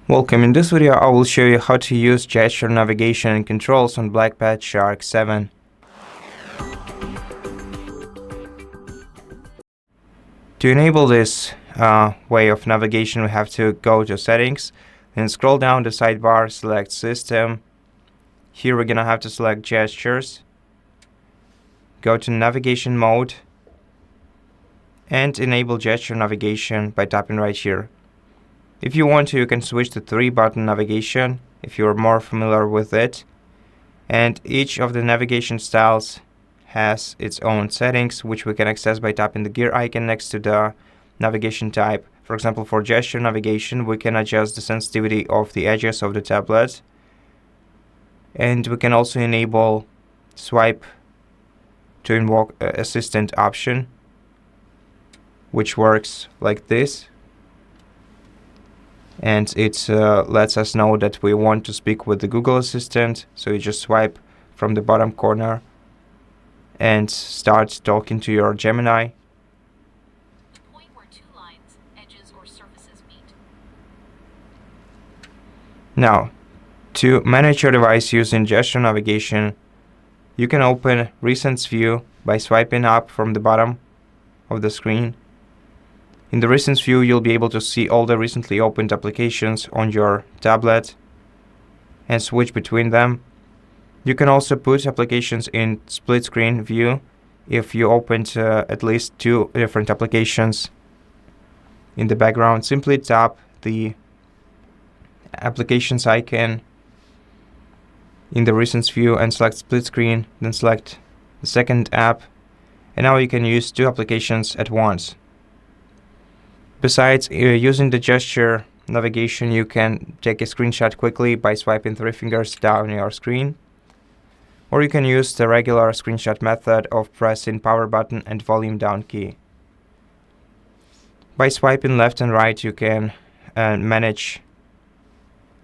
Welcome. In this video, I will show you how to use gesture navigation and controls on Black Shark 7. To enable this way of navigation, we have to go to Settings, then scroll down the sidebar, select System. Here we're gonna have to select Gestures, go to Navigation Mode, and enable gesture navigation by tapping right here. If you want to, you can switch to 3-button navigation if you're more familiar with it. And each of the navigation styles has its own settings, which we can access by tapping the gear icon next to the navigation type. For example, for gesture navigation, we can adjust the sensitivity of the edges of the tablet. And we can also enable swipe to invoke assistant option, which works like this. And it lets us know that we want to speak with the Google Assistant. So you just swipe from the bottom corner and start talking to your Gemini. The point where two lines, edges, or surfaces meet. Now, to manage your device using gesture navigation, you can open Recents View by swiping up from the bottom of the screen. In the Recents view, you'll be able to see all the recently opened applications on your tablet and switch between them. You can also put applications in split screen view if you opened at least 2 different applications in the background. Simply tap the applications icon in the Recents view and select split screen, then select the second app, and now you can use 2 applications at once. Besides using the gesture navigation, you can take a screenshot quickly by swiping 3 fingers down your screen. Or you can use the regular screenshot method of pressing power button and volume down key. By swiping left and right, you can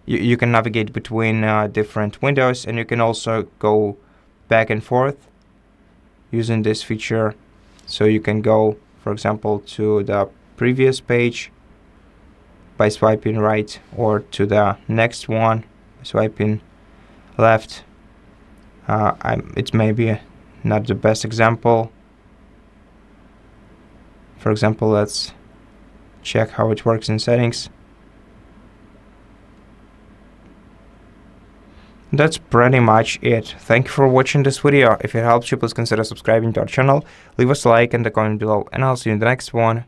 you can navigate between different windows, and you can also go back and forth using this feature. So you can go, for example, to the previous page by swiping right, or to the next one swiping left. It may be not the best example. For example, let's check how it works in settings. That's pretty much it. Thank you for watching this video. If it helped you, please consider subscribing to our channel, leave us a like and a comment below, and I'll see you in the next one.